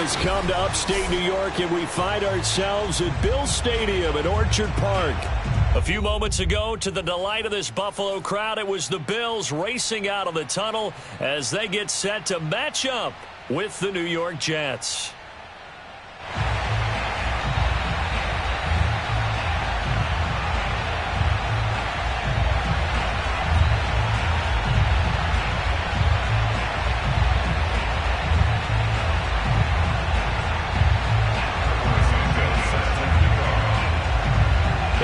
has come to upstate New York, and we find ourselves at Bill Stadium in Orchard Park. A few moments ago, to the delight of this Buffalo crowd, it was the Bills racing out of the tunnel as they get set to match up with the New York Jets.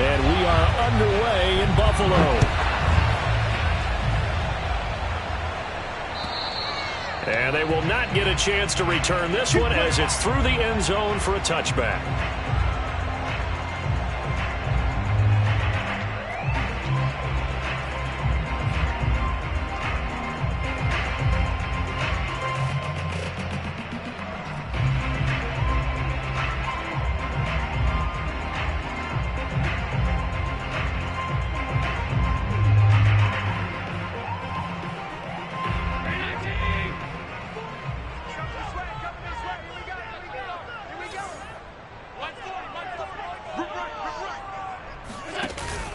And we are underway in Buffalo. And they will not get a chance to return this one as it's through the end zone for a touchback.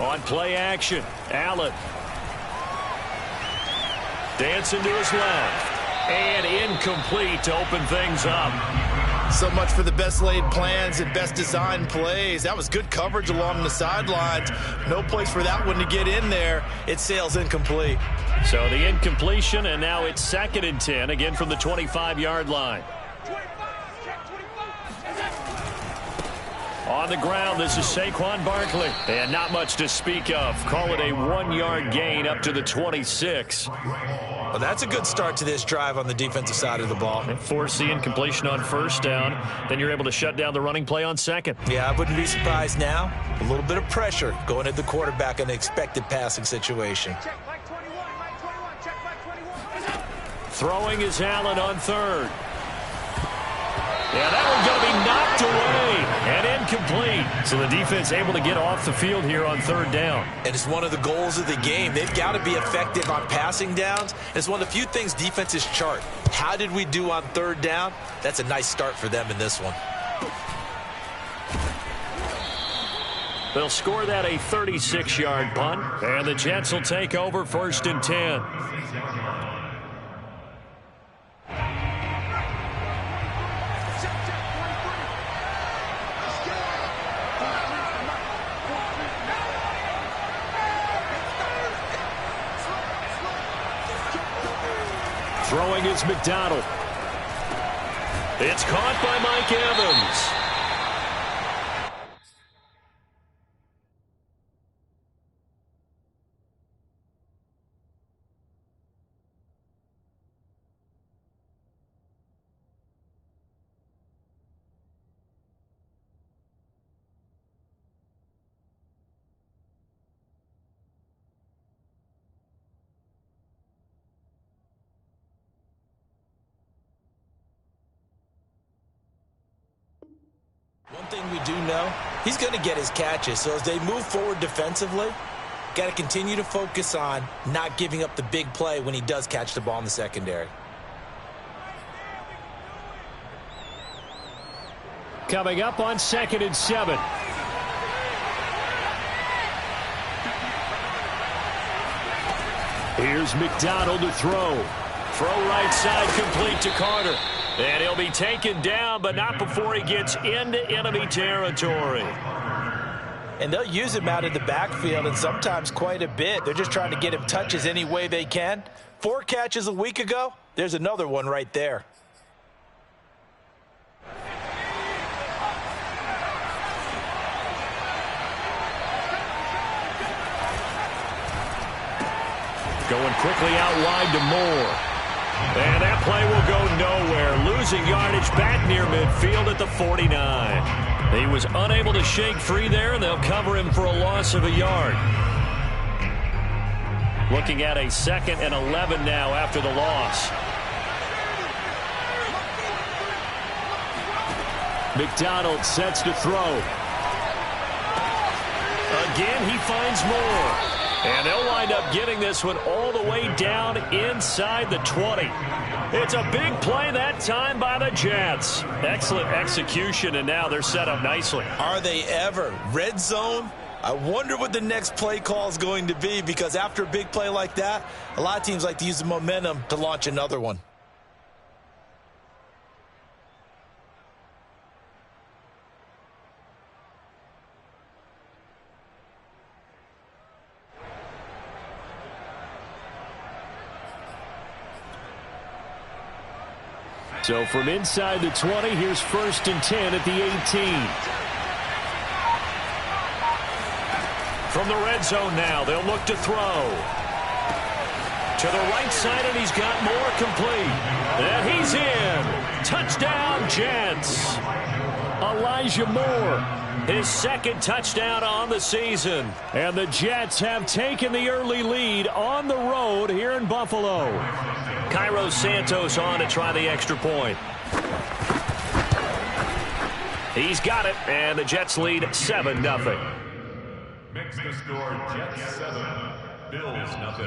On play action, Allen. Dancing to his left. And incomplete to open things up. So much for the best laid plans and best designed plays. That was good coverage along the sidelines. No place for that one to get in there. It sails incomplete. So the incompletion, and now it's 2nd and 10, again from the 25-yard line. On the ground, this is Saquon Barkley. And not much to speak of. Call it a 1-yard gain up to the 26. Well, that's a good start to this drive on the defensive side of the ball. And force the incompletion on 1st down. Then you're able to shut down the running play on 2nd. Yeah, I wouldn't be surprised now. A little bit of pressure going at the quarterback in the expected passing situation. Throwing is Allen on 3rd. Yeah, that one's going to be knocked away and incomplete. So the defense able to get off the field here on 3rd down. And it's one of the goals of the game. They've got to be effective on passing downs. It's one of the few things defenses chart. How did we do on 3rd down? That's a nice start for them in this one. They'll score that a 36-yard punt. And the Jets will take over 1st and 10. Throwing is McDonald. It's caught by Mike Evans. One thing we do know, he's going to get his catches. So as they move forward defensively, got to continue to focus on not giving up the big play when he does catch the ball in the secondary. Coming up on 2nd and 7. Here's McDonald to throw. Throw right side complete to Carter. And he'll be taken down, but not before he gets into enemy territory. And they'll use him out of the backfield, and sometimes quite a bit. They're just trying to get him touches any way they can. 4 catches a week ago. There's another one right there. Going quickly out wide to Moore. And that play will go nowhere. Losing yardage back near midfield at the 49. He was unable to shake free there, and they'll cover him for a loss of a yard. Looking at a 2nd and 11 now after the loss. McDonald sets to throw. Again, he finds Moore. And they'll wind up getting this one all the way down inside the 20. It's a big play that time by the Jets. Excellent execution, and now they're set up nicely. Are they ever? Red zone? I wonder what the next play call is going to be, because after a big play like that, a lot of teams like to use the momentum to launch another one. So from inside the 20, here's 1st and 10 at the 18. From the red zone now, they'll look to throw. To the right side, and he's got more complete. And he's in. Touchdown, Jets. Elijah Moore, his 2nd touchdown on the season. And the Jets have taken the early lead on the road here in Buffalo. Cairo Santos on to try the extra point. He's got it, and the Jets lead 7-0. Makes the score Jets 7, Bills nothing.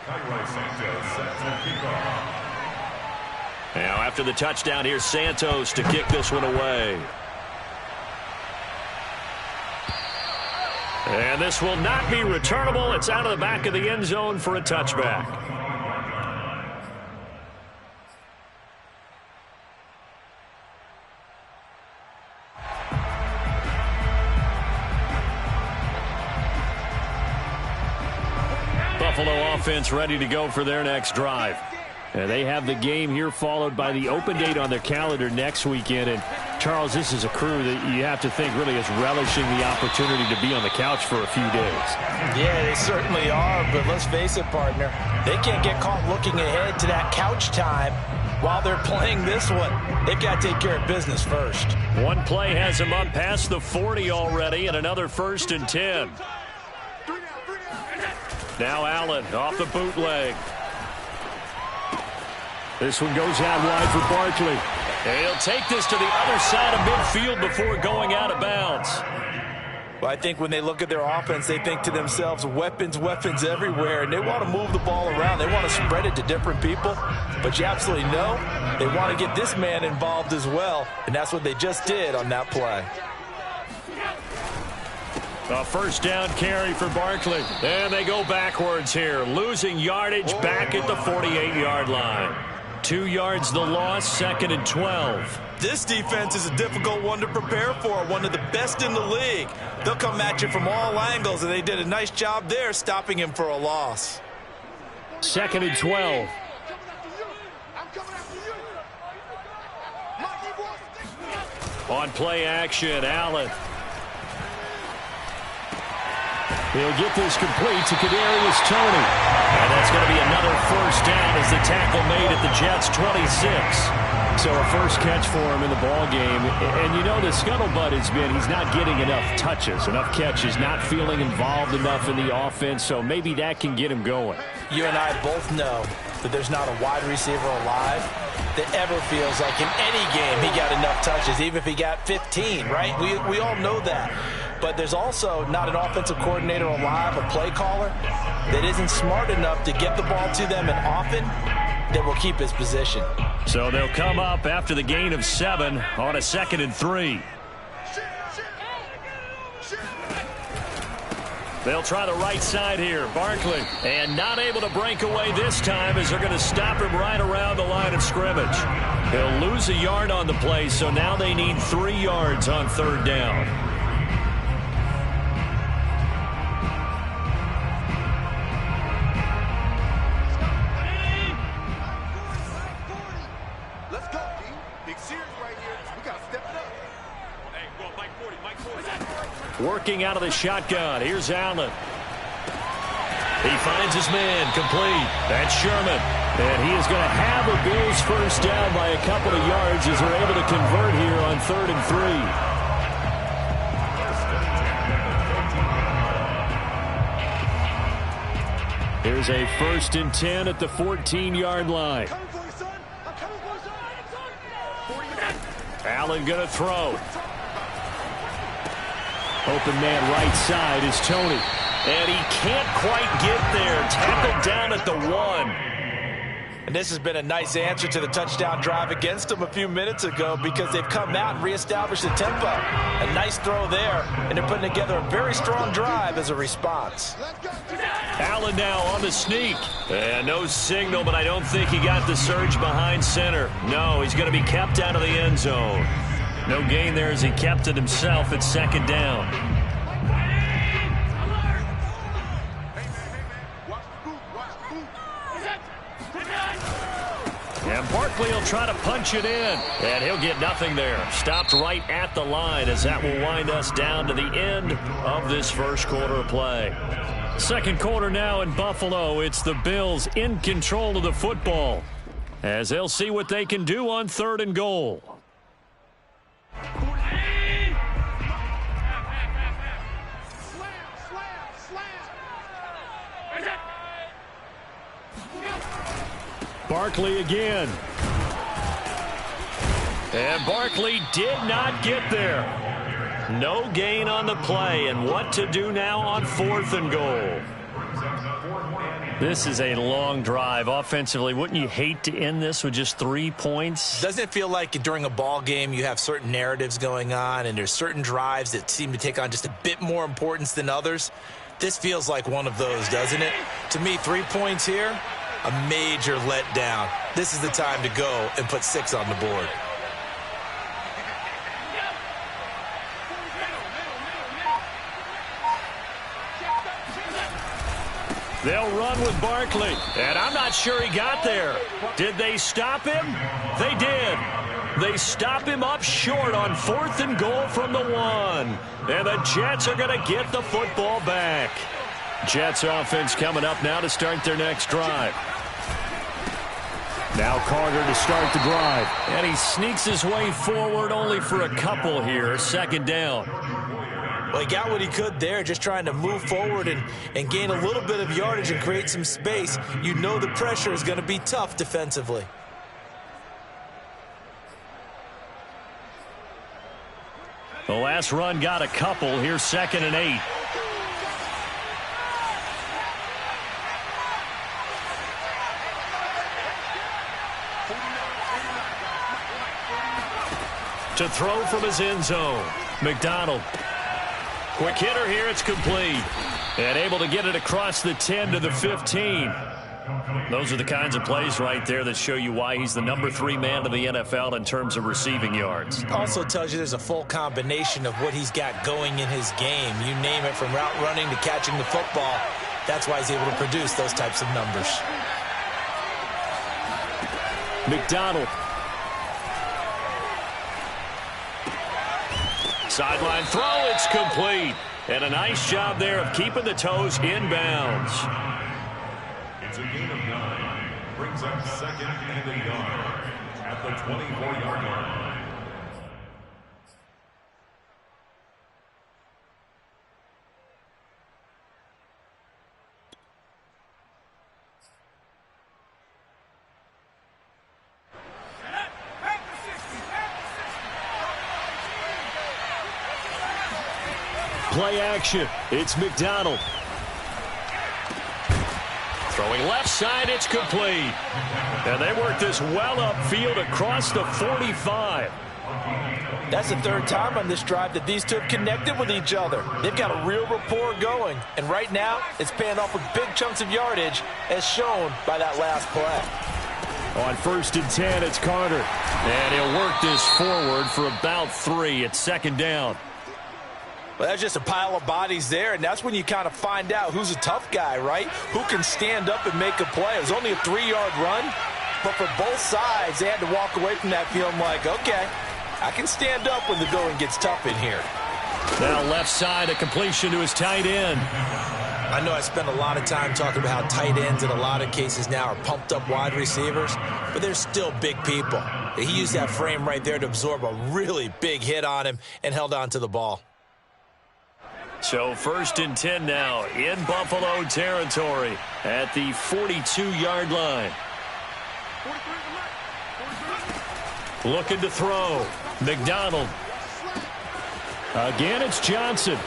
Cairo Santos set to kick off. Now after the touchdown, here's Santos to kick this one away. And this will not be returnable. It's out of the back of the end zone for a touchback. Buffalo offense ready to go for their next drive. And they have the game here followed by the open date on their calendar next weekend. And, Charles, this is a crew that you have to think really is relishing the opportunity to be on the couch for a few days. Yeah, they certainly are, but let's face it, partner. They can't get caught looking ahead to that couch time while they're playing this one. They've got to take care of business first. One play has them up past the 40 already, and another 1st and 10. Now Allen off the bootleg. This one goes out wide for Barkley. And he'll take this to the other side of midfield before going out of bounds. Well, I think when they look at their offense, they think to themselves, weapons, weapons everywhere, and they want to move the ball around. They want to spread it to different people. But you absolutely know they want to get this man involved as well, and that's what they just did on that play. A 1st down carry for Barkley. And they go backwards here, losing yardage back at the 48-yard line. 2 yards the loss, 2nd and 12. This defense is a difficult one to prepare for, one of the best in the league. They'll come at you from all angles, and they did a nice job there stopping him for a loss. 2nd and 12. On play action, Allen. He'll get this complete to Kadarius Toney. And that's going to be another 1st down as the tackle made at the Jets' 26. So a first catch for him in the ball game. And you know the scuttlebutt has been he's not getting enough touches, enough catches, not feeling involved enough in the offense. So maybe that can get him going. You and I both know that there's not a wide receiver alive that ever feels like in any game he got enough touches, even if he got 15, right? We all know that. But there's also not an offensive coordinator alive, a play caller, that isn't smart enough to get the ball to them and often that will keep his position. So they'll come up after the gain of 7 on a 2nd and 3. They'll try the right side here. Barkley. And not able to break away this time as they're going to stop him right around the line of scrimmage. He'll lose a yard on the play, so now they need 3 yards on 3rd down. Working out of the shotgun. Here's Allen. He finds his man complete. That's Sherman. And he is going to have a Bills 1st down by a couple of yards as they're able to convert here on 3rd and 3. Here's a 1st and 10 at the 14-yard line. Allen going to throw. Open man right side is Tony. And he can't quite get there. Tackled down at the 1. And this has been a nice answer to the touchdown drive against them a few minutes ago because they've come out and reestablished the tempo. A nice throw there, and they're putting together a very strong drive as a response. Allen now on the sneak. And no signal, but I don't think he got the surge behind center. No, he's going to be kept out of the end zone. No gain there as he kept it himself at 2nd down. And Barkley will try to punch it in. And he'll get nothing there. Stopped right at the line as that will wind us down to the end of this first quarter of play. Second quarter now in Buffalo. It's the Bills in control of the football as they'll see what they can do on 3rd and goal. Barkley again. And Barkley did not get there. No gain on the play. And what to do now on 4th and goal? This is a long drive offensively. Wouldn't you hate to end this with just 3 points? Doesn't it feel like during a ball game you have certain narratives going on and there's certain drives that seem to take on just a bit more importance than others? This feels like one of those, doesn't it? To me, 3 points here, a major letdown. This is the time to go and put 6 on the board. They'll run with Barkley, and I'm not sure he got there. Did they stop him? They did. They stop him up short on 4th and goal from the 1. And the Jets are going to get the football back. Jets offense coming up now to start their next drive. Now Carter to start the drive. And he sneaks his way forward only for a couple here. 2nd down. Well, he got what he could there, just trying to move forward and gain a little bit of yardage and create some space. You know the pressure is going to be tough defensively. The last run got a couple. Here's 2nd and 8. To throw from his end zone. McDonald. Quick hitter here. It's complete. And able to get it across the 10 to the 15. Those are the kinds of plays right there that show you why he's the number 3 man in the NFL in terms of receiving yards. Also tells you there's a full combination of what he's got going in his game. You name it, from route running to catching the football. That's why he's able to produce those types of numbers. McDonald. Sideline throw, it's complete. And a nice job there of keeping the toes inbounds. It's a gain of 9. Brings up 2nd and a yard at the 24-yard line. Play action. It's McDonald. Throwing left side, it's complete. And they work this well upfield across the 45. That's the 3rd time on this drive that these two have connected with each other. They've got a real rapport going. And right now, it's paying off with big chunks of yardage, as shown by that last play. On 1st and 10, it's Carter. And he'll work this forward for about 3 at 2nd down. Well, that's just a pile of bodies there, and that's when you kind of find out who's a tough guy, right? Who can stand up and make a play. It was only a 3-yard run, but for both sides, they had to walk away from that feeling like, okay, I can stand up when the going gets tough in here. Now left side, a completion to his tight end. I know I spent a lot of time talking about how tight ends in a lot of cases now are pumped up wide receivers, but they're still big people. He used that frame right there to absorb a really big hit on him and held on to the ball. So 1st and 10 now in Buffalo territory at the 42-yard line. Looking to throw. McDonald. Again, it's Johnson.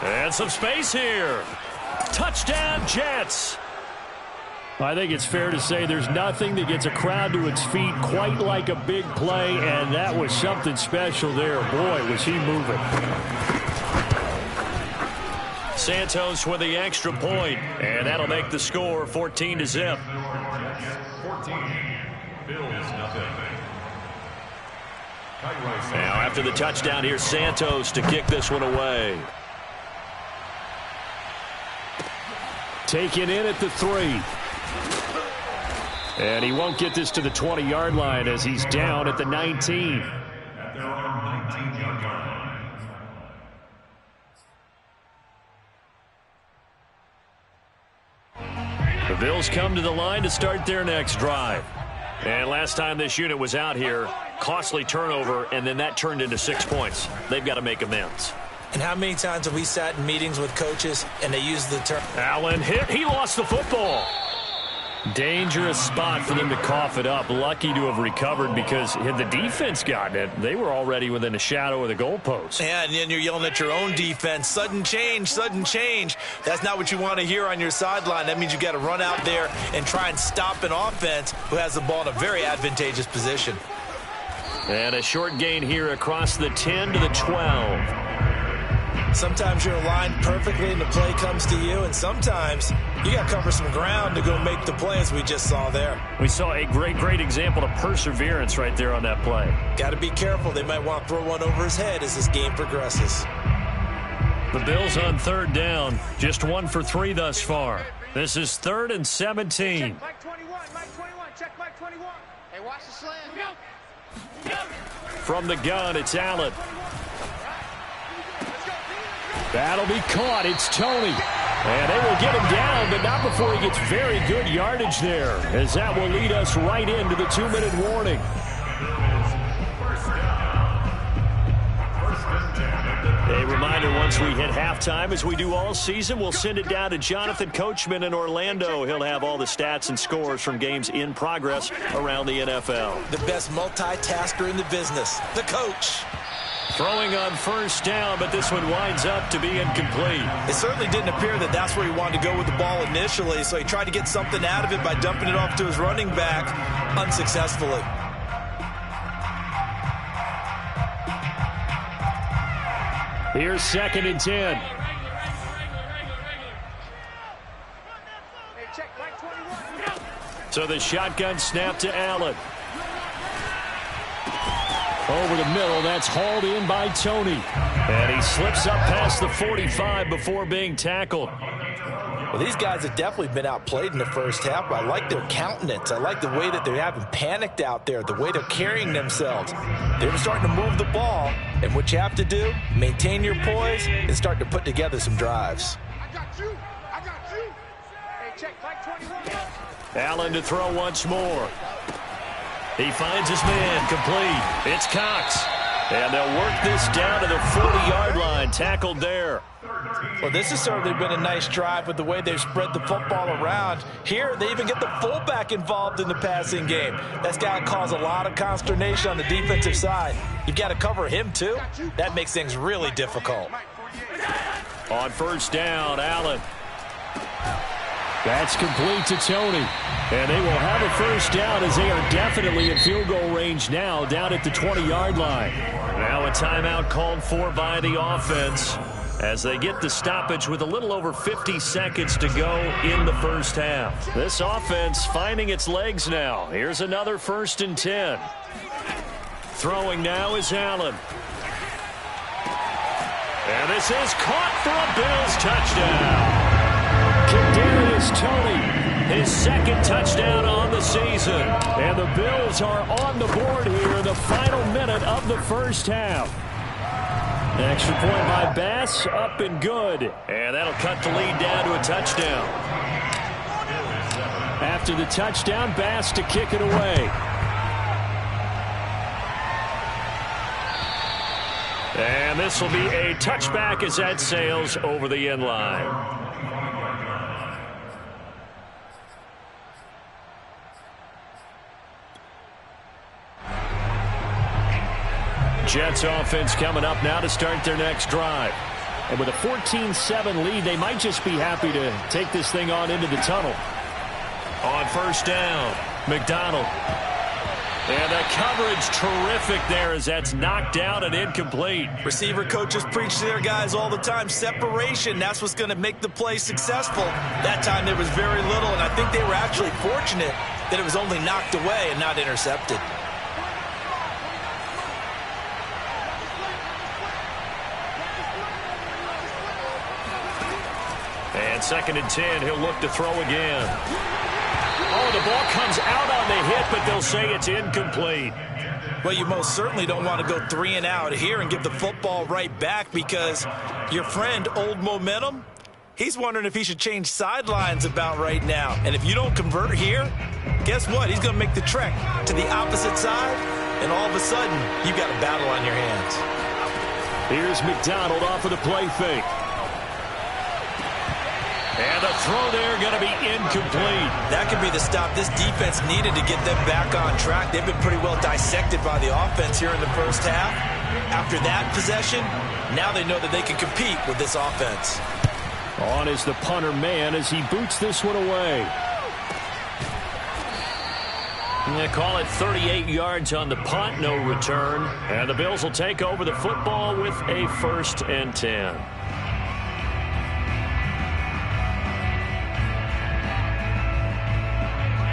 And some space here. Touchdown, Jets. I think it's fair to say there's nothing that gets a crowd to its feet quite like a big play, and that was something special there. Boy, was he moving. Santos with the extra point, and that'll make the score 14-0. 14. Bills nothing. Now after the touchdown, here's Santos to kick this one away. Taken in at the 3. And he won't get this to the 20-yard line as he's down at the 19. At their own 19-yard line. The Bills come to the line to start their next drive. And last time this unit was out here, costly turnover, and then that turned into 6 points. They've got to make amends. And how many times have we sat in meetings with coaches and they use the term? Allen hit. He lost the football. Dangerous spot for them to cough it up. Lucky to have recovered because had the defense gotten it, they were already within a shadow of the goalpost. Yeah, and then you're yelling at your own defense. Sudden change, sudden change. That's not what you want to hear on your sideline. That means you got to run out there and try and stop an offense who has the ball in a very advantageous position. And a short gain here across the 10 to the 12. Sometimes you're aligned perfectly and the play comes to you, and sometimes you got to cover some ground to go make the play, as we just saw there. We saw a great example of perseverance right there on that play. Got to be careful. They might want to throw one over his head as this game progresses. The Bills on 3rd down, just 1 for 3 thus far. This is 3rd and 17. Check Mike 21, Mike 21, check Mike 21. Hey, watch the slam. From the gun, it's Allen. That'll be caught. It's Tony. And they will get him down, but not before he gets very good yardage there, as that will lead us right into the 2-minute warning. A reminder, once we hit halftime, as we do all season, we'll send it down to Jonathan Coachman in Orlando. He'll have all the stats and scores from games in progress around the NFL. The best multitasker in the business, the coach. Throwing on 1st down, but this one winds up to be incomplete. It certainly didn't appear that that's where he wanted to go with the ball initially, so he tried to get something out of it by dumping it off to his running back unsuccessfully. Here's 2nd and 10. So the shotgun snap to Allen. Over the middle, that's hauled in by Tony. And he slips up past the 45 before being tackled. Well, these guys have definitely been outplayed in the first half, but I like their countenance. I like the way that they haven't panicked out there, the way they're carrying themselves. They're starting to move the ball, and what you have to do, maintain your poise and start to put together some drives. I got you. Hey, check Mike 21. Allen to throw once more. He finds his man, complete. It's Cox. And they'll work this down to the 40-yard line, tackled there. Well, this has certainly been a nice drive with the way they've spread the football around. Here, they even get the fullback involved in the passing game. That's got to cause a lot of consternation on the defensive side. You've got to cover him, too. That makes things really difficult. On 1st down, Allen. That's complete to Tony. And they will have a 1st down as they are definitely in field goal range now, down at the 20-yard line. Now a timeout called for by the offense as they get the stoppage with a little over 50 seconds to go in the first half. This offense finding its legs now. Here's another 1st and 10. Throwing now is Allen. And this is caught for a Bills touchdown. Kadarius Toney, his 2nd touchdown on the season. And the Bills are on the board here in the final minute of the first half. Extra point by Bass, up and good. And that'll cut the lead down to a touchdown. After the touchdown, Bass to kick it away. And this will be a touchback as that sails over the end line. Jets offense coming up now to start their next drive. And with a 14-7 lead, they might just be happy to take this thing on into the tunnel. On first down, McDonald. And the coverage terrific there as that's knocked down and incomplete. Receiver coaches preach to their guys all the time. Separation, that's what's going to make the play successful. That time there was very little, and I think they were actually fortunate that it was only knocked away and not intercepted. And 2nd and 10, he'll look to throw again. Oh, the ball comes out on the hit, but they'll say it's incomplete. Well, you most certainly don't want to go 3 and out here and give the football right back because your friend, Old Momentum, he's wondering if he should change sidelines about right now. And if you don't convert here, guess what? He's going to make the trek to the opposite side, and all of a sudden, you've got a battle on your hands. Here's McDonald off of the play fake. And the throw there going to be incomplete. That could be the stop this defense needed to get them back on track. They've been pretty well dissected by the offense here in the first half. After that possession, now they know that they can compete with this offense. On is the punter man as he boots this one away. They call it 38 yards on the punt, no return. And the Bills will take over the football with a 1st and 10.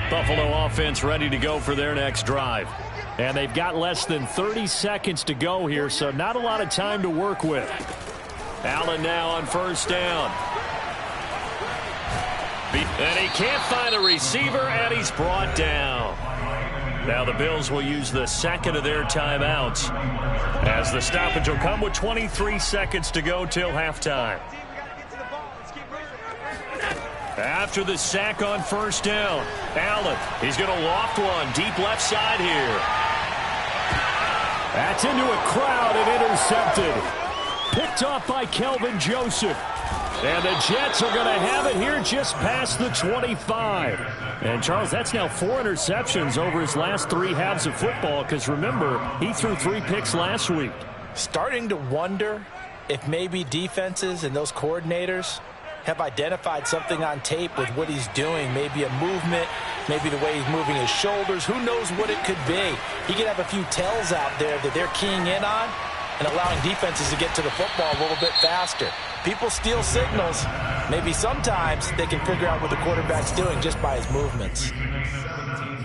Buffalo offense ready to go for their next drive. And they've got less than 30 seconds to go here, so not a lot of time to work with. Allen now on first down. And he can't find a receiver, and he's brought down. Now the Bills will use the 2nd of their timeouts as the stoppage will come with 23 seconds to go till halftime. After the sack on first down, Allen, he's going to loft one deep left side here. That's into a crowd and intercepted. Picked off by Kelvin Joseph. And the Jets are going to have it here just past the 25. And, Charles, that's now 4 interceptions over his last 3 halves of football because, remember, he threw 3 picks last week. Starting to wonder if maybe defenses and those coordinators have identified something on tape with what he's doing. Maybe a movement, maybe the way he's moving his shoulders. Who knows what it could be? He could have a few tells out there that they're keying in on and allowing defenses to get to the football a little bit faster. People steal signals. Maybe sometimes they can figure out what the quarterback's doing just by his movements.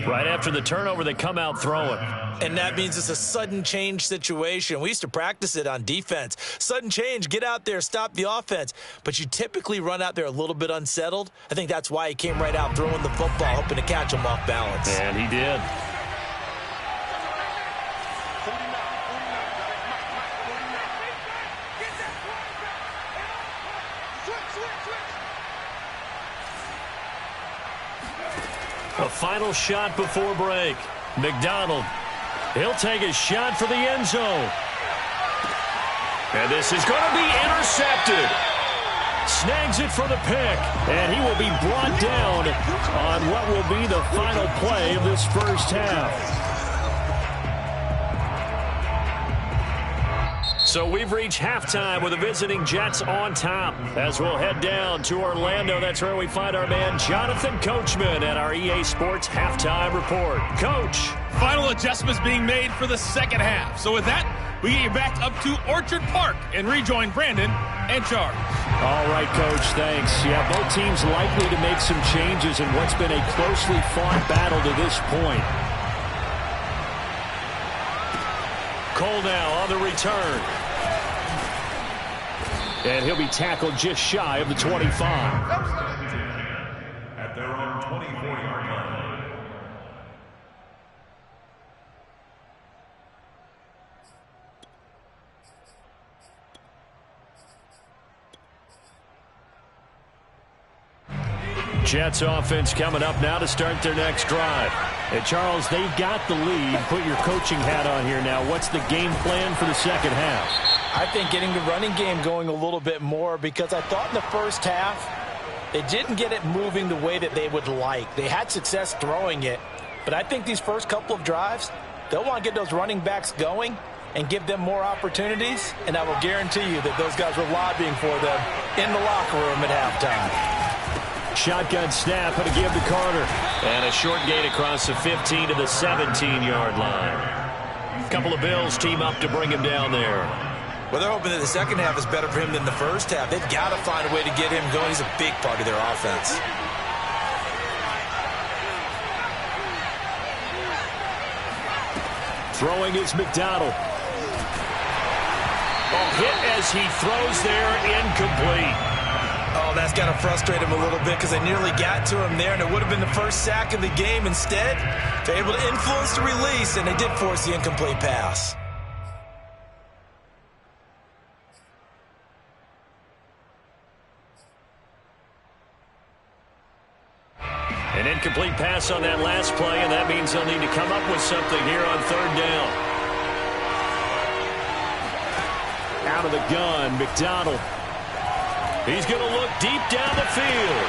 Right after the turnover, they come out throwing. And that means it's a sudden change situation. We used to practice it on defense. Sudden change, get out there, stop the offense. But you typically run out there a little bit unsettled. I think that's why he came right out throwing the football, hoping to catch him off balance. And he did. A final shot before break. McDonald. He'll take a shot for the end zone. And this is going to be intercepted. Snags it for the pick. And he will be brought down on what will be the final play of this first half. So we've reached halftime with the visiting Jets on top. As we'll head down to Orlando, that's where we find our man Jonathan Coachman at our EA Sports Halftime Report. Coach. Final adjustments being made for the second half. So with that, we get you back up to Orchard Park and rejoin Brandon and Charles. All right, Coach, thanks. Yeah, both teams likely to make some changes in what's been a closely fought battle to this point. Cole now on the return. And he'll be tackled just shy of the 25. At their own 24-yard line. Jets offense coming up now to start their next drive. And Charles, they've got the lead. Put your coaching hat on here now. What's the game plan for the second half? I think getting the running game going a little bit more, because I thought in the first half they didn't get it moving the way that they would like. They had success throwing it, but I think these first couple of drives, they'll want to get those running backs going and give them more opportunities, and I will guarantee you that those guys were lobbying for them in the locker room at halftime. Shotgun snap and a give to Carter. And a short gain across the 15 to the 17-yard line. A couple of Bills team up to bring him down there. Well, they're hoping that the second half is better for him than the first half. They've got to find a way to get him going. He's a big part of their offense. Throwing is McDonald. Hit as he throws there, incomplete. Oh, that's got to frustrate him a little bit, because they nearly got to him there, and it would have been the first sack of the game. Instead, they're able to influence the release, and they did force the incomplete pass. An incomplete pass on that last play, and that means they'll need to come up with something here on third down. Out of the gun, McDonald. He's going to look deep down the field.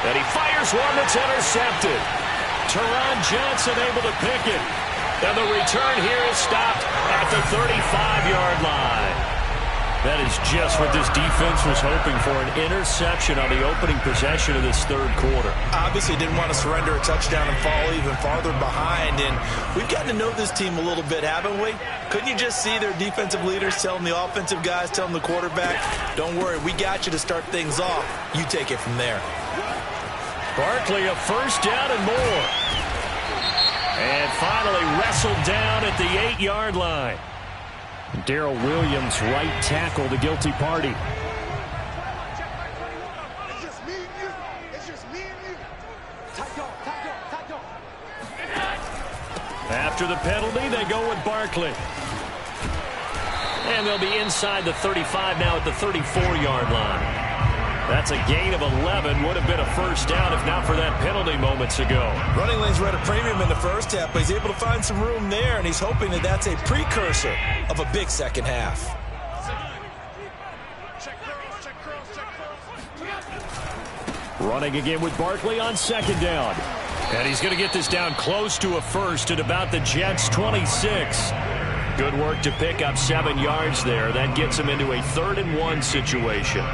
And he fires one that's intercepted. Teron Johnson able to pick it. And the return here is stopped at the 35-yard line. That is just what this defense was hoping for, an interception on the opening possession of this third quarter. Obviously didn't want to surrender a touchdown and fall even farther behind, and we've gotten to know this team a little bit, haven't we? Couldn't you just see their defensive leaders telling the offensive guys, telling the quarterback, don't worry, we got you to start things off. You take it from there. Barkley, a first down and more. And finally wrestled down at the 8-yard line. Darrell Williams, right tackle, the guilty party. It's just me and you. It's just me and you. Tight dog. After the penalty, they go with Barkley. And they'll be inside the 35 now at the 34-yard line. That's a gain of 11. Would have been a first down if not for that penalty moments ago. Running lanes were at a premium in the first half, but he's able to find some room there, and he's hoping that that's a precursor of a big second half. Running again with Barkley on second down. And he's going to get this down close to a first at about the Jets' 26. Good work to pick up 7 yards there. That gets him into a 3rd and 1 situation.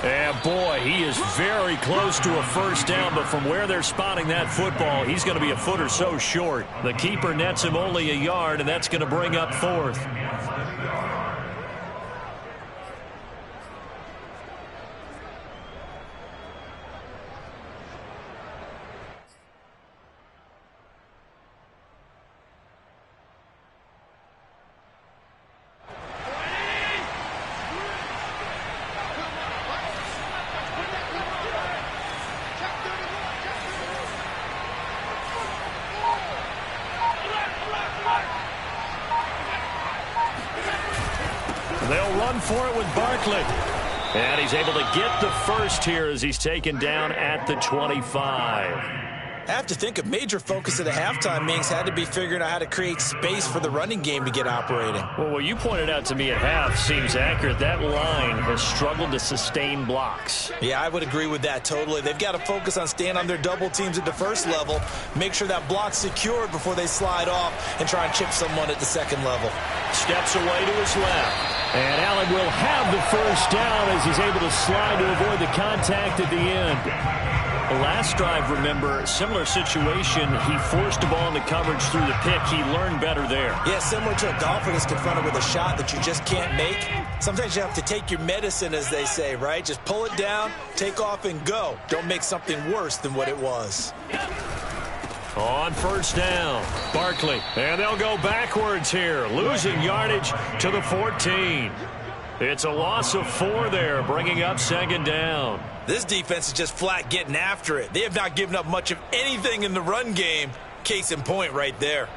And boy, he is very close to a first down, but from where they're spotting that football, he's going to be a foot or so short. The keeper nets him only a yard, and that's going to bring up 4th. They'll run for it with Barkley. And he's able to get the first here as he's taken down at the 25. I have to think a major focus of the halftime meetings had to be figuring out how to create space for the running game to get operating. Well, what you pointed out to me at half seems accurate. That line has struggled to sustain blocks. Yeah, I would agree with that totally. They've got to focus on staying on their double teams at the first level, make sure that block's secured before they slide off and try and chip someone at the second level. Steps away to his left. And Allen will have the first down as he's able to slide to avoid the contact at the end. The last drive, remember, similar situation. He forced the ball into coverage through the pick. He learned better there. Yeah, similar to a golfer that's confronted with a shot that you just can't make. Sometimes you have to take your medicine, as they say, right? Just pull it down, take off, and go. Don't make something worse than what it was. On first down, Barkley. And they'll go backwards here, losing yardage to the 14. It's a loss of 4 there, bringing up second down. This defense is just flat getting after it. They have not given up much of anything in the run game. Case in point right there.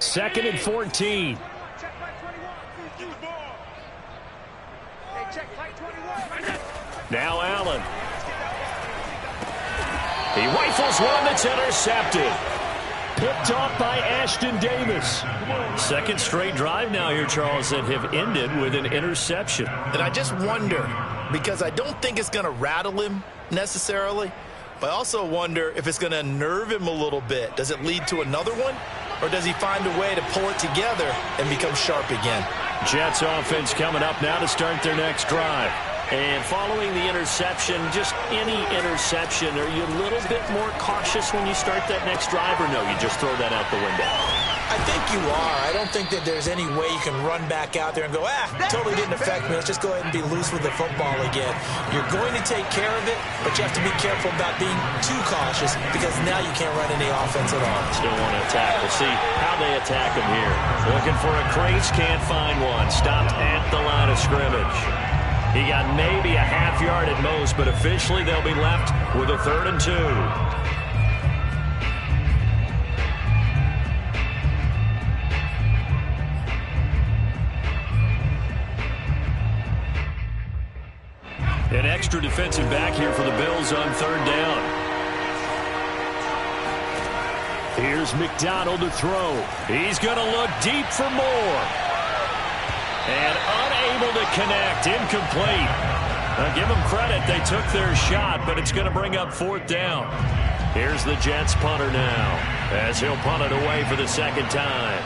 2nd and 14. Now Allen. He rifles one that's intercepted. Picked off by Ashton Davis. Second straight drive now here, Charles, that have ended with an interception. And I just wonder, because I don't think it's going to rattle him necessarily, but I also wonder if it's going to nerve him a little bit. Does it lead to another one? Or does he find a way to pull it together and become sharp again? Jets offense coming up now to start their next drive. And following the interception, just any interception, are you a little bit more cautious when you start that next drive, or no, you just throw that out the window? I think you are. I don't think that there's any way you can run back out there and go, totally didn't affect me. Let's just go ahead and be loose with the football again. You're going to take care of it, but you have to be careful about being too cautious because now you can't run any offense at all. Still want to attack. We'll see how they attack him here. Looking for a crease, can't find one. Stopped at the line of scrimmage. He got maybe a half yard at most, but officially they'll be left with a 3rd and 2. An extra defensive back here for the Bills on 3rd down. Here's McDonald to throw. He's going to look deep for more. And unable to connect. Incomplete. Now give them credit. They took their shot, but it's going to bring up 4th down. Here's the Jets punter now, as he'll punt it away for the 2nd time.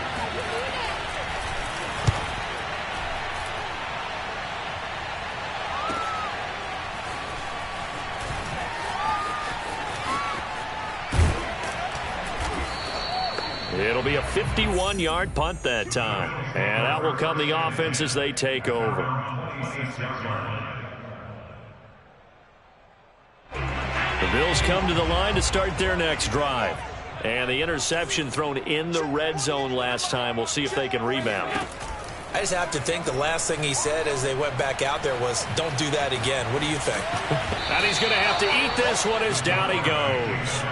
It'll be a 51-yard punt that time. And out will come the offense as they take over. The Bills come to the line to start their next drive. And the interception thrown in the red zone last time. We'll see if they can rebound. I just have to think the last thing he said as they went back out there was, don't do that again. What do you think? And he's going to have to eat this one as down he goes.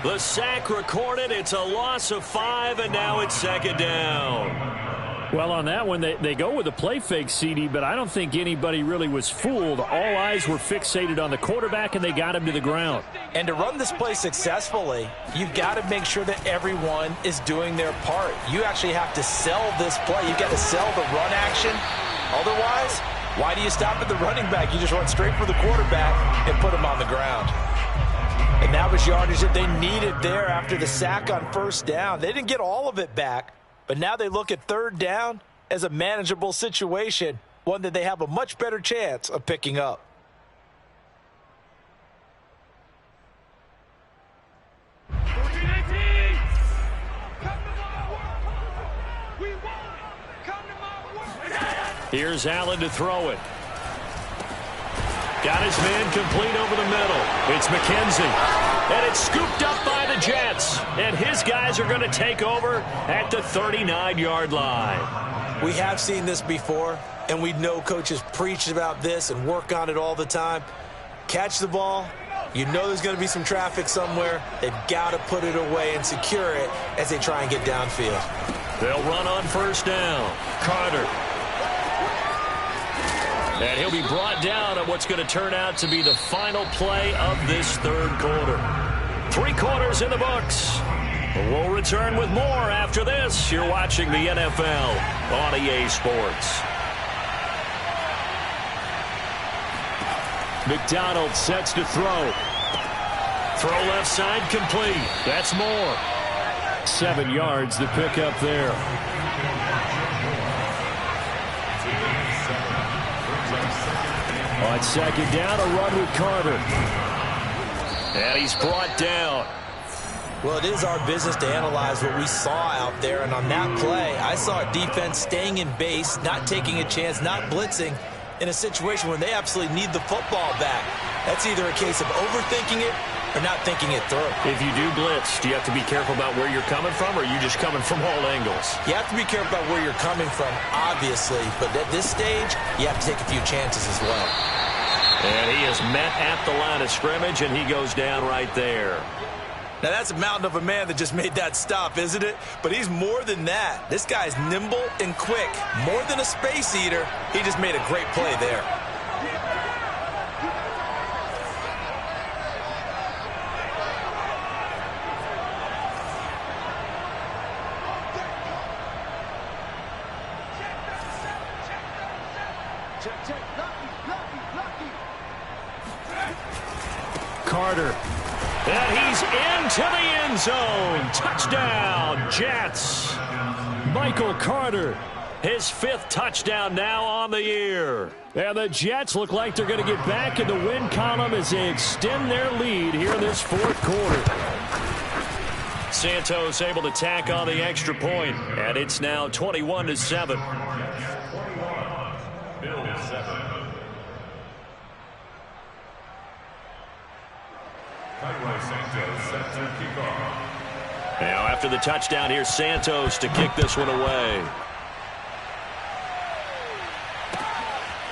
The sack recorded. It's a loss of 5, and now it's 2nd down. Well, on that one, they go with a play fake, CD, but I don't think anybody really was fooled. All eyes were fixated on the quarterback, and they got him to the ground. And to run this play successfully, you've got to make sure that everyone is doing their part. You actually have to sell this play. You've got to sell the run action. Otherwise, why do you stop at the running back? You just run straight for the quarterback and put him on the ground. And that was yardage that they needed there after the sack on 1st down. They didn't get all of it back, but now they look at 3rd down as a manageable situation, one that they have a much better chance of picking up. Here's Allen to throw it. Got his man complete over the middle. It's McKenzie. And it's scooped up by the Jets. And his guys are going to take over at the 39-yard line. We have seen this before, and we know coaches preach about this and work on it all the time. Catch the ball. You know there's going to be some traffic somewhere. They've got to put it away and secure it as they try and get downfield. They'll run on 1st down. Carter. And he'll be brought down on what's going to turn out to be the final play of this 3rd quarter. 3 quarters in the books. We'll return with more after this. You're watching the NFL on EA Sports. McDonald sets to throw. Throw left side complete. That's more. 7 yards to pick up there. On 2nd down, a run with Carter. And he's brought down. Well, it is our business to analyze what we saw out there. And on that play, I saw a defense staying in base, not taking a chance, not blitzing in a situation where they absolutely need the football back. That's either a case of overthinking it or not thinking it through. If you do blitz, do you have to be careful about where you're coming from, or are you just coming from all angles? You have to be careful about where you're coming from, obviously. But at this stage, you have to take a few chances as well. And he is met at the line of scrimmage, and he goes down right there. Now, that's a mountain of a man that just made that stop, isn't it? But he's more than that. This guy's nimble and quick. More than a space eater. He just made a great play there. Carter. And he's into the end zone. Touchdown, Jets. Michael Carter, his 5th touchdown now on the year. And the Jets look like they're going to get back in the win column as they extend their lead here in this 4th quarter. Santos able to tack on the extra point, and it's now 21-7. 21, Bills 7. Set to kick off. Now after the touchdown, here's Santos to kick this one away.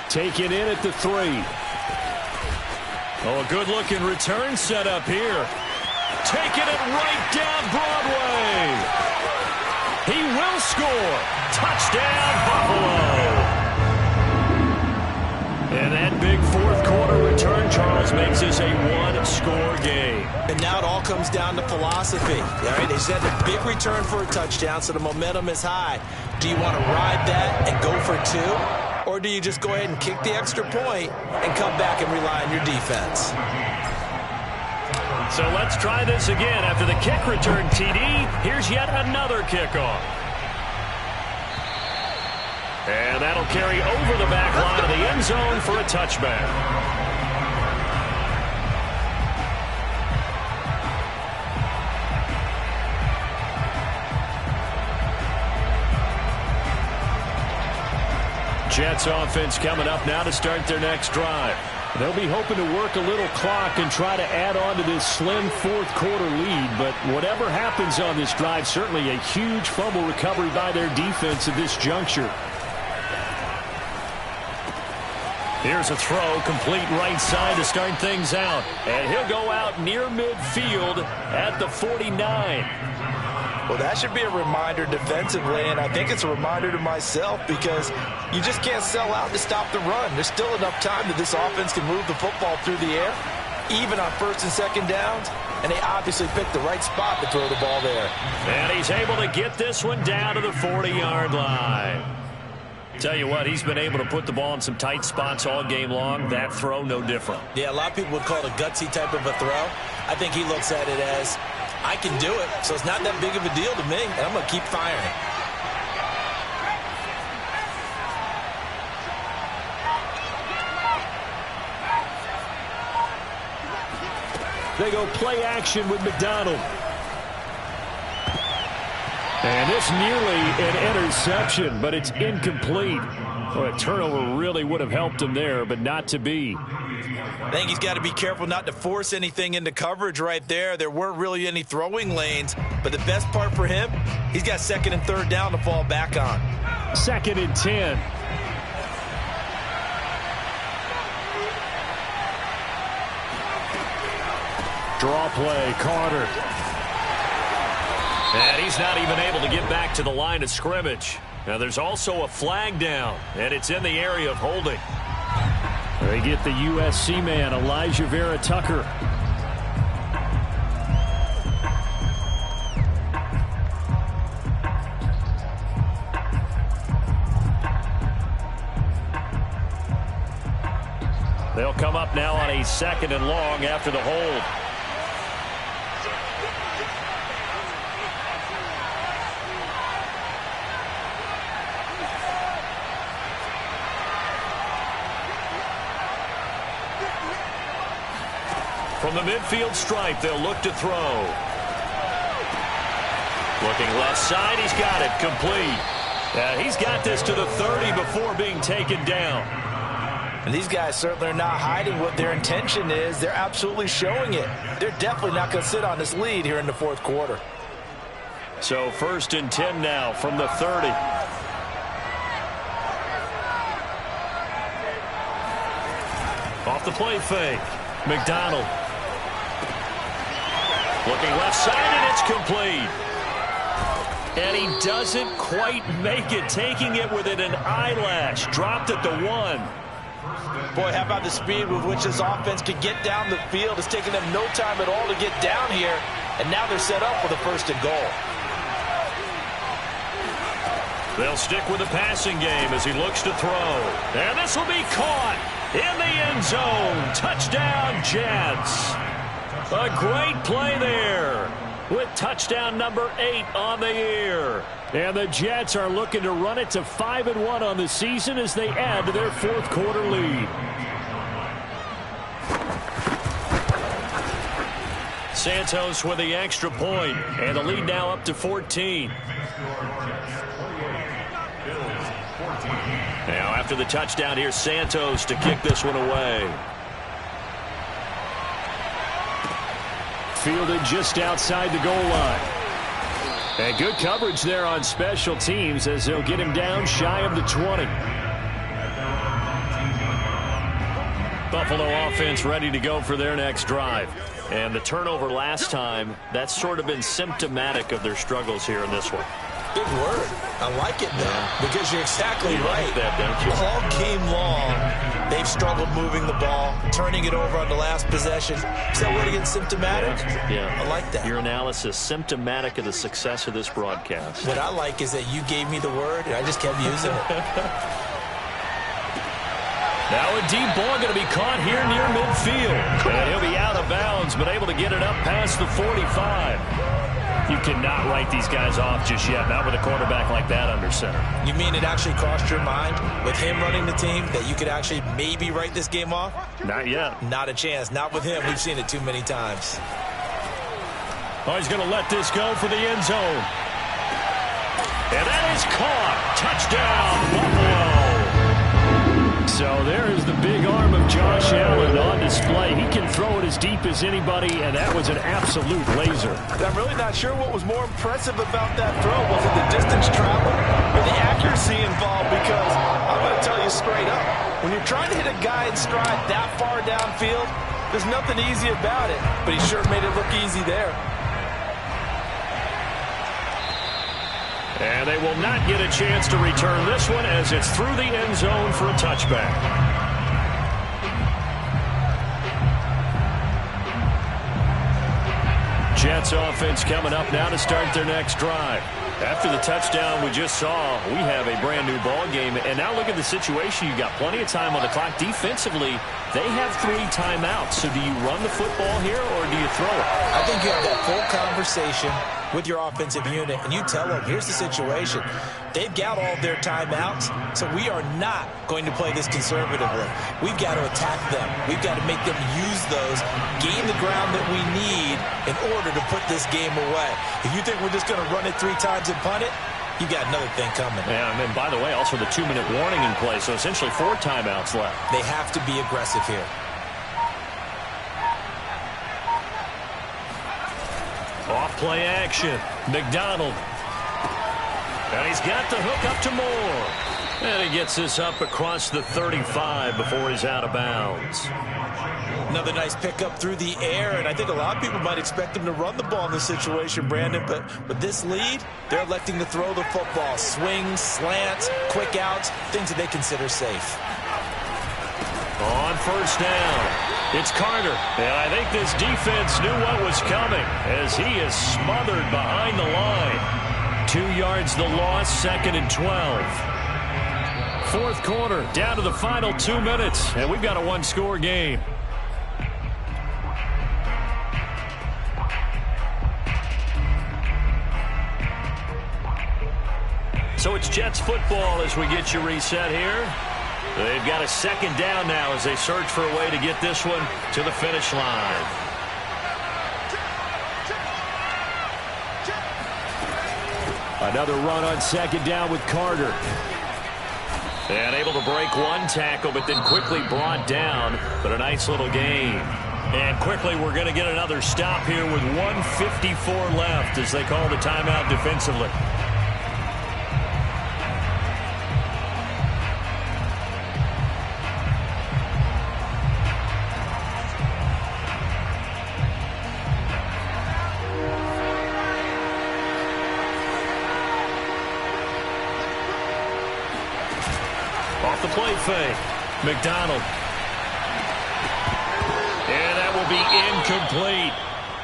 Taken in at the 3. Oh, a good-looking return set up here. Taking it right down Broadway. He will score. Touchdown, Buffalo. And that big 4th quarter return, Charles, makes this a 1-score game. And now it all comes down to philosophy. All right, he's had a big return for a touchdown, so the momentum is high. Do you want to ride that and go for 2? Or do you just go ahead and kick the extra point and come back and rely on your defense? So let's try this again. After the kick return TD, here's yet another kickoff. And that'll carry over the back line of the end zone for a touchback. Jets offense coming up now to start their next drive. They'll be hoping to work a little clock and try to add on to this slim 4th quarter lead. But whatever happens on this drive, certainly a huge fumble recovery by their defense at this juncture. Here's a throw, complete right side to start things out. And he'll go out near midfield at the 49. Well, that should be a reminder defensively, and I think it's a reminder to myself because you just can't sell out to stop the run. There's still enough time that this offense can move the football through the air, even on 1st and 2nd downs, and they obviously picked the right spot to throw the ball there. And he's able to get this one down to the 40-yard line. Tell you what, he's been able to put the ball in some tight spots all game long. That throw, no different. Yeah, a lot of people would call it a gutsy type of a throw. I think he looks at it as, I can do it, so it's not that big of a deal to me, and I'm going to keep firing. They go play action with McDonald. And this nearly an interception, but it's incomplete. Well, a turnover really would have helped him there, but not to be. I think he's got to be careful not to force anything into coverage right there. There weren't really any throwing lanes, but the best part for him, he's got 2nd and 3rd down to fall back on. 2nd and 10. Draw play, Carter. And he's not even able to get back to the line of scrimmage. Now there's also a flag down, and it's in the area of holding. They get the USC man, Elijah Vera Tucker. They'll come up now on a 2nd and long after the hold. From the midfield stripe, they'll look to throw. Looking left side, he's got it, complete. He's got this to the 30 before being taken down. And these guys certainly are not hiding what their intention is. They're absolutely showing it. They're definitely not going to sit on this lead here in the 4th quarter. So 1st and 10 now from the 30. Off the play fake, McDonald. Looking left side, and it's complete. And he doesn't quite make it, taking it within an eyelash. Dropped at the 1. Boy, how about the speed with which this offense could get down the field? It's taken them no time at all to get down here, and now they're set up for the 1st and goal. They'll stick with the passing game as he looks to throw. And this will be caught in the end zone. Touchdown, Jets. A great play there with touchdown number 8 on the year. And the Jets are looking to run it to 5-1 on the season as they add to their 4th quarter lead. Santos with the extra point, and the lead now up to 14. Now after the touchdown, here's Santos to kick this one away. Fielded just outside the goal line. And good coverage there on special teams as they'll get him down shy of the 20. Buffalo offense ready to go for their next drive. And the turnover last time, that's sort of been symptomatic of their struggles here in this one. Big word. I like it, though, because you're exactly right. Like that, don't you? All game long, they've struggled moving the ball, turning it over on the last possession. Is that word again, symptomatic? Yeah. I like that. Your analysis, symptomatic of the success of this broadcast. What I like is that you gave me the word, and I just kept using it. Now a deep ball going to be caught here near midfield. And he'll be out of bounds, but able to get it up past the 45. You cannot write these guys off just yet, not with a quarterback like that under center. You mean it actually crossed your mind with him running the team that you could actually maybe write this game off? Not yet. Not a chance. Not with him. We've seen it too many times. Oh, he's going to let this go for the end zone. And that is caught. Touchdown, Buffalo. So there is the big arm of Josh Allen on display. He can throw it as deep as anybody, and that was an absolute laser. I'm really not sure what was more impressive about that throw. Was it the distance traveled or the accuracy involved? Because I'm going to tell you straight up, when you're trying to hit a guy in stride that far downfield, there's nothing easy about it. But he sure made it look easy there. And they will not get a chance to return this one as it's through the end zone for a touchback. Jets offense coming up now to start their next drive. After the touchdown we just saw, we have a brand new ball game. And now look at the situation. You've got plenty of time on the clock. Defensively, they have 3 timeouts. So do you run the football here or do you throw it? I think you have that full conversation with your offensive unit, and you tell them, here's the situation. They've got all their timeouts, so we are not going to play this conservatively. We've got to attack them. We've got to make them use those, gain the ground that we need in order to put this game away. If you think we're just going to run it 3 times and punt it, you got another thing coming. Yeah, and by the way, also the 2-minute warning in play, so essentially 4 timeouts left. They have to be aggressive here. Off play action. McDonald. And he's got the hook up to Moore. And he gets this up across the 35 before he's out of bounds. Another nice pickup through the air, and I think a lot of people might expect him to run the ball in this situation, Brandon, but with this lead, they're electing to throw the football. Swings, slants, quick outs, things that they consider safe. On first down, it's Carter. And I think this defense knew what was coming as he is smothered behind the line. 2 yards the loss, 2nd and 12. 4th quarter, down to the final 2 minutes, and we've got a 1-score game. So it's Jets football as we get you reset here. They've got a 2nd down now as they search for a way to get this one to the finish line. Another run on 2nd down with Carter. And able to break 1 tackle, but then quickly brought down. But a nice little gain. And quickly we're going to get another stop here with 1:54 left as they call the timeout defensively. fake. McDonald. And that will be incomplete.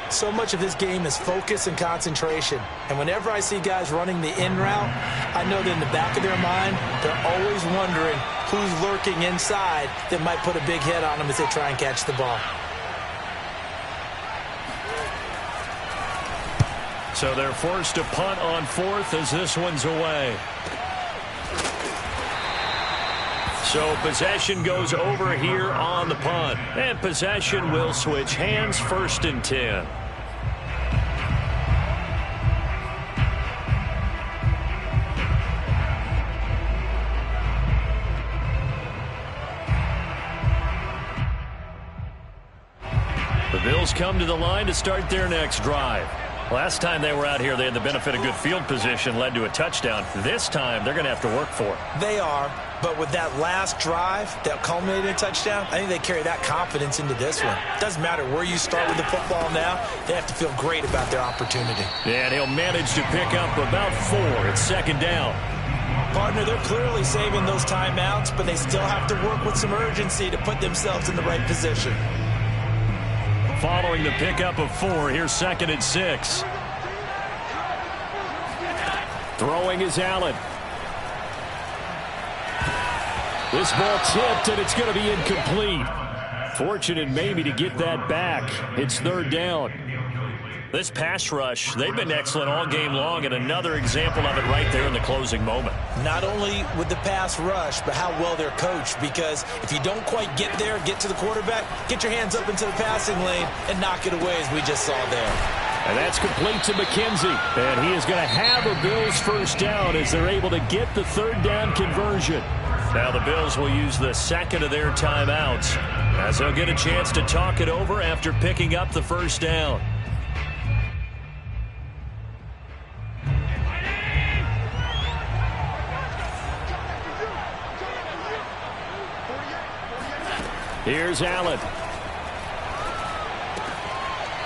So much of this game is focus and concentration. And whenever I see guys running the in route, I know that in the back of their mind, they're always wondering who's lurking inside that might put a big hit on them as they try and catch the ball. So they're forced to punt on fourth as this one's away. So possession goes over here on the punt. And possession will switch hands, 1st and 10. The Bills come to the line to start their next drive. Last time they were out here, they had the benefit of good field position, led to a touchdown. This time, they're going to have to work for it. They are, but with that last drive that culminated in a touchdown, I think they carry that confidence into this one. Doesn't matter where you start with the football now, they have to feel great about their opportunity. Yeah, and he'll manage to pick up about 4. It's 2nd down. Partner, they're clearly saving those timeouts, but they still have to work with some urgency to put themselves in the right position. Following the pickup of 4, here's 2nd and 6. Throwing is Allen. This ball tipped, and it's going to be incomplete. Fortunate maybe to get that back. It's 3rd down. This pass rush, they've been excellent all game long, and another example of it right there in the closing moment. Not only with the pass rush, but how well they're coached, because if you don't quite get there, get to the quarterback, get your hands up into the passing lane and knock it away as we just saw there. And that's complete to McKenzie. And he is going to have a Bills 1st down as they're able to get the 3rd down conversion. Now the Bills will use the 2nd of their timeouts as they'll get a chance to talk it over after picking up the 1st down. Here's Allen.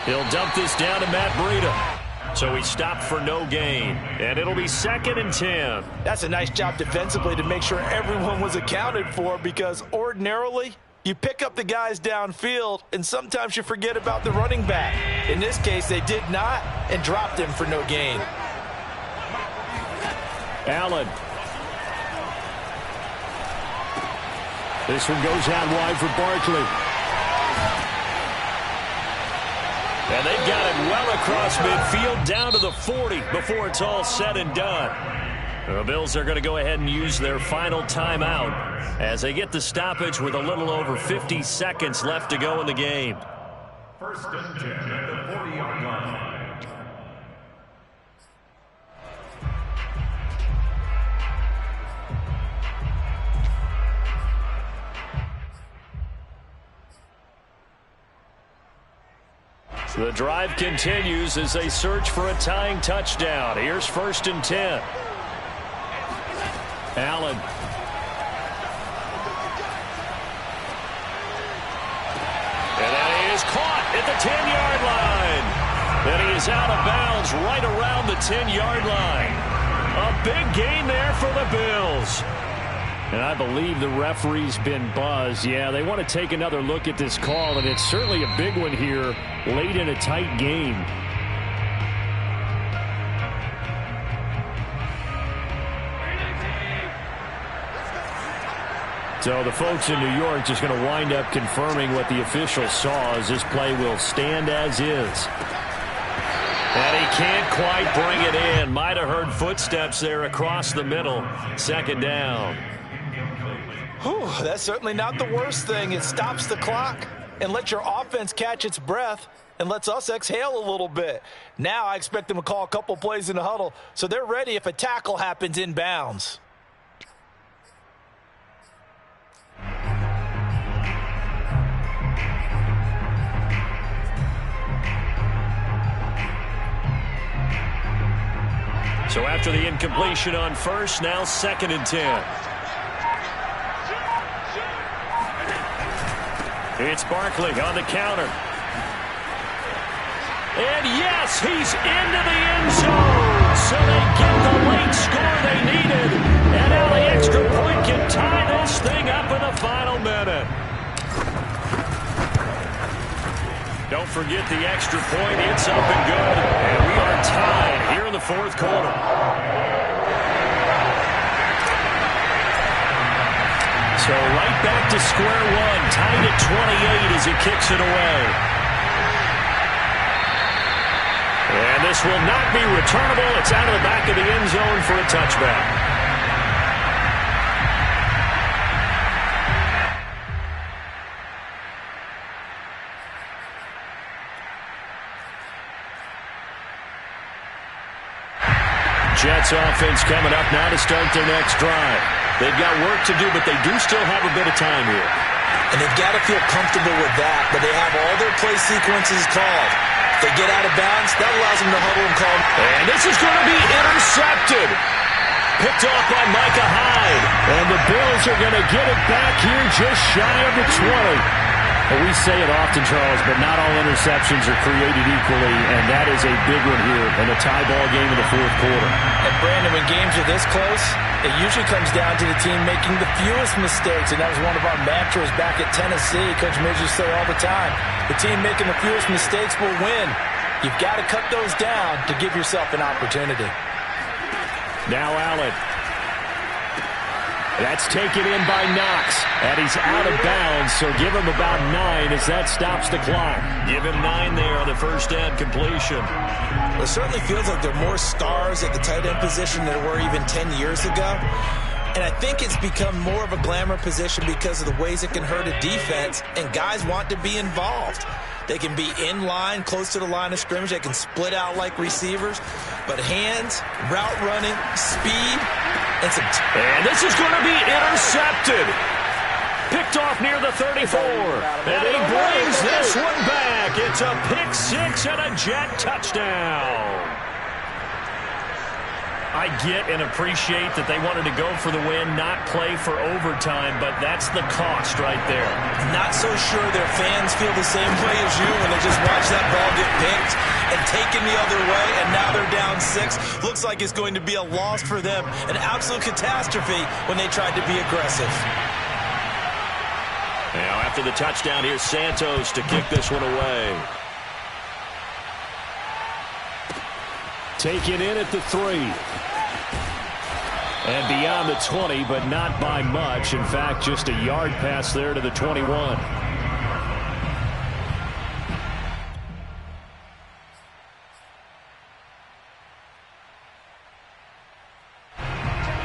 He'll dump this down to Matt Breida. So he stopped for no gain. And it'll be 2nd and 10. That's a nice job defensively to make sure everyone was accounted for, because ordinarily you pick up the guys downfield and sometimes you forget about the running back. In this case, they did not and dropped him for no gain. Allen. This one goes out wide for Barkley. And they've got it well across midfield down to the 40 before it's all said and done. The Bills are going to go ahead and use their final timeout as they get the stoppage with a little over 50 seconds left to go in the game. 1st and 10 at the 40-yard line. The drive continues as they search for a tying touchdown. Here's 1st and 10. Allen. And then he is caught at the 10-yard line. Then he is out of bounds right around the 10-yard line. A big gain there for the Bills. And I believe the referee's been buzzed. Yeah, they want to take another look at this call, and it's certainly a big one here late in a tight game. So the folks in New York just going to wind up confirming what the official saw, as this play will stand as is. And he can't quite bring it in. Might have heard footsteps there across the middle. 2nd down. Whew, that's certainly not the worst thing. It stops the clock and lets your offense catch its breath and lets us exhale a little bit. Now I expect them to call a couple plays in the huddle so they're ready if a tackle happens in bounds. So after the incompletion on 1st, now 2nd and 10. It's Barkley on the counter. And yes, he's into the end zone. So they get the late score they needed. And now the extra point can tie this thing up in the final minute. Don't forget the extra point. It's up and good. And we are tied here in the fourth quarter. So right back to square one. Tied at 28 as he kicks it away. And this will not be returnable. It's out of the back of the end zone for a touchback. Jets offense coming up now to start their next drive. They've got work to do, but they do still have a bit of time here. And they've got to feel comfortable with that, but they have all their play sequences called. If they get out of bounds, that allows them to huddle and call. And this is going to be intercepted. Picked off by Micah Hyde. And the Bills are going to get it back here just shy of the 20. Well, we say it often, Charles, but not all interceptions are created equally, and that is a big one here in a tie ball game in the fourth quarter. And, Brandon, when games are this close, it usually comes down to the team making the fewest mistakes, and that was one of our mantras back at Tennessee. Coach Midge used to say all the time, the team making the fewest mistakes will win. You've got to cut those down to give yourself an opportunity. Now Allen. That's taken in by Knox. And he's out of bounds, so give him about 9 as that stops the clock. Give him 9 there on the first down completion. Well, it certainly feels like there are more stars at the tight end position than there were even 10 years ago. And I think it's become more of a glamour position because of the ways it can hurt a defense, and guys want to be involved. They can be in line, close to the line of scrimmage. They can split out like receivers. But hands, route running, speed, and this is going to be intercepted. Picked off near the 34. And he brings this one back. It's a pick six and a Jet touchdown. I get and appreciate that they wanted to go for the win, not play for overtime, but that's the cost right there. Not so sure their fans feel the same way as you when they just watch that ball get picked and taken the other way, and now they're down 6. Looks like it's going to be a loss for them, an absolute catastrophe when they tried to be aggressive. Now after the touchdown, here's Santos to kick this one away. Taken in at the 3. And beyond the 20, but not by much. In fact, just a yard pass there to the 21.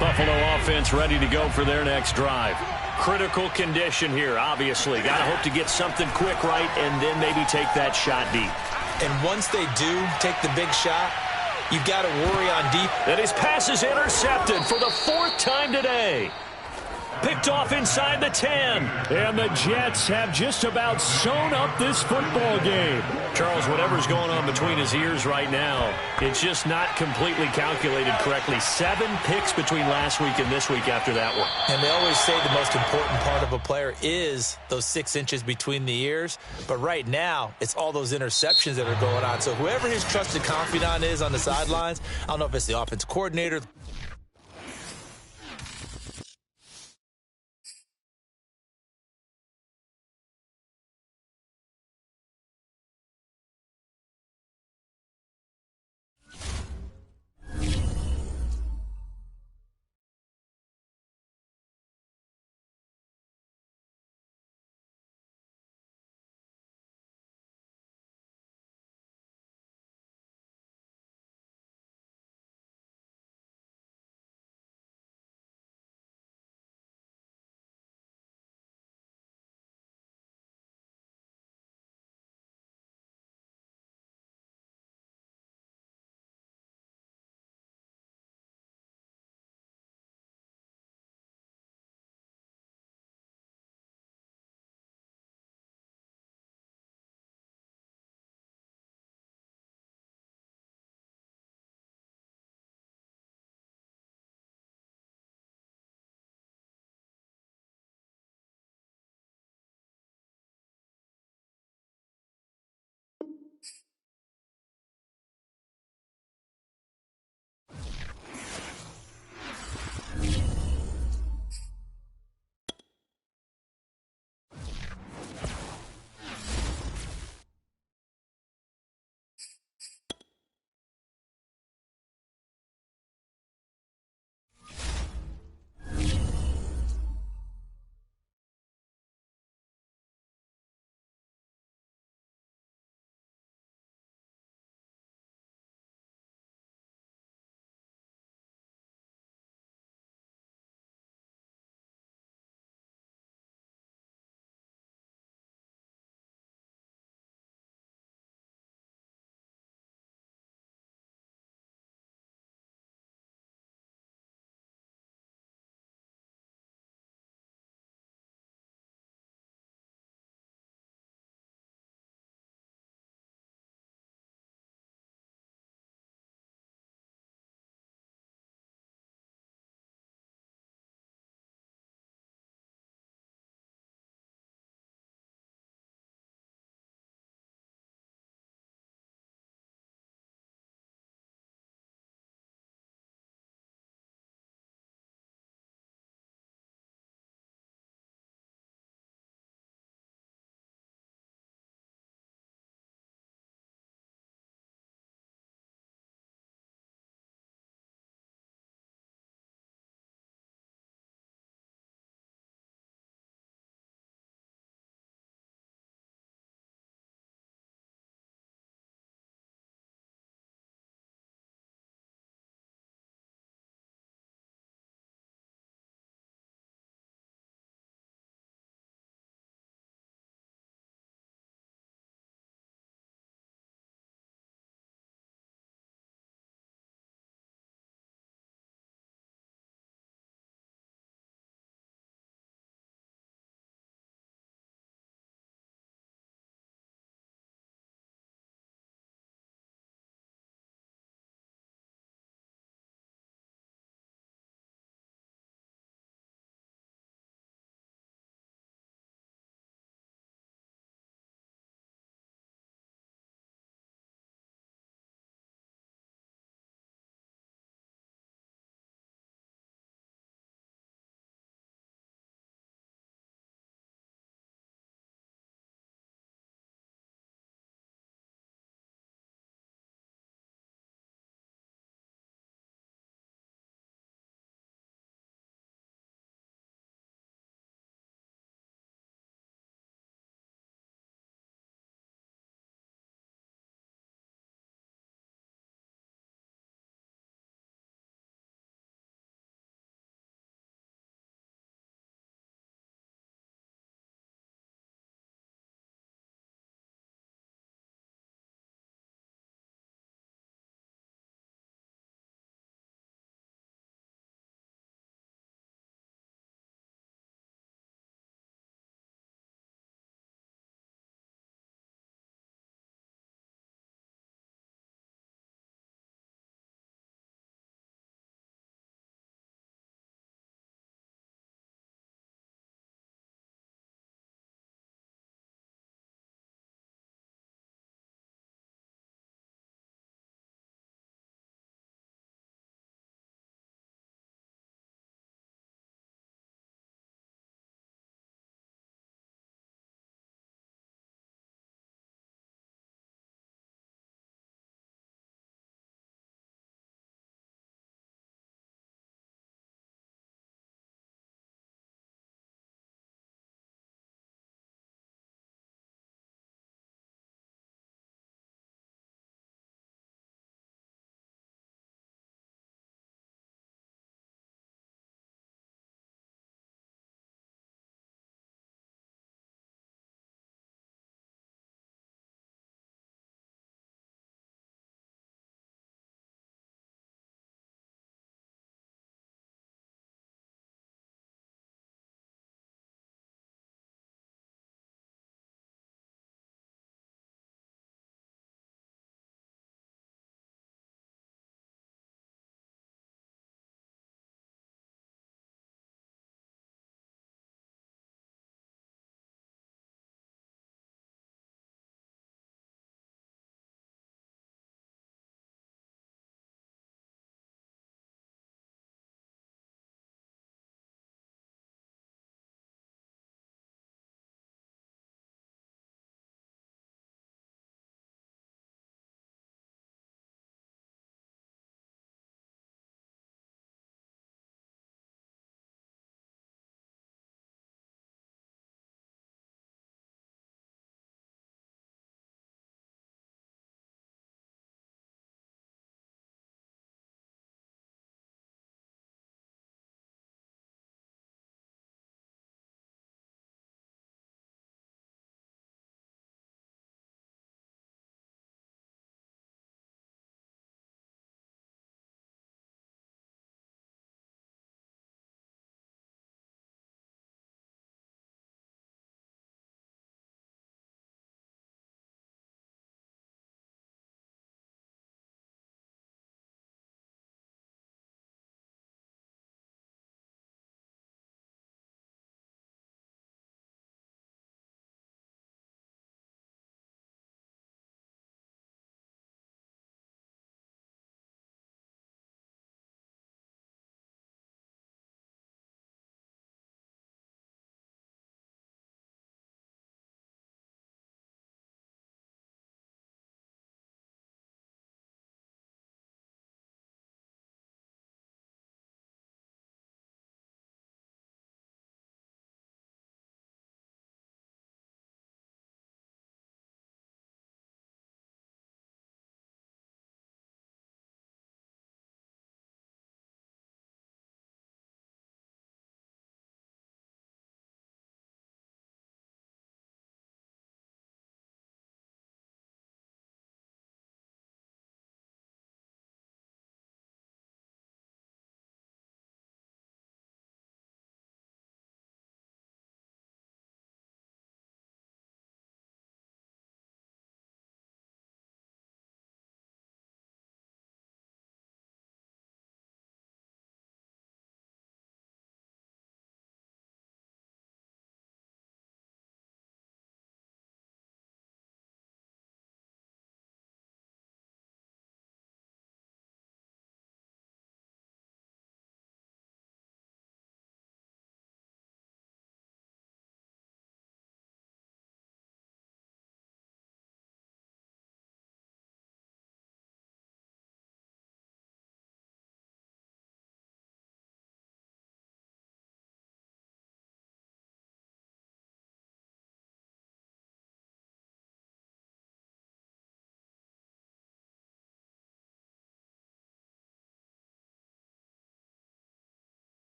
Buffalo offense ready to go for their next drive. Critical condition here, obviously. Got to hope to get something quick right and then maybe take that shot deep. And once they do take the big shot, you've got to worry on deep. And his pass is intercepted for the 4th time today. Picked off inside the 10. And the Jets have just about sewn up this football game. Charles, whatever's going on between his ears right now, it's just not completely calculated correctly. 7 picks between last week and this week after that one. And they always say the most important part of a player is those 6 inches between the ears. But right now, it's all those interceptions that are going on. So whoever his trusted confidant is on the sidelines, I don't know if it's the offensive coordinator,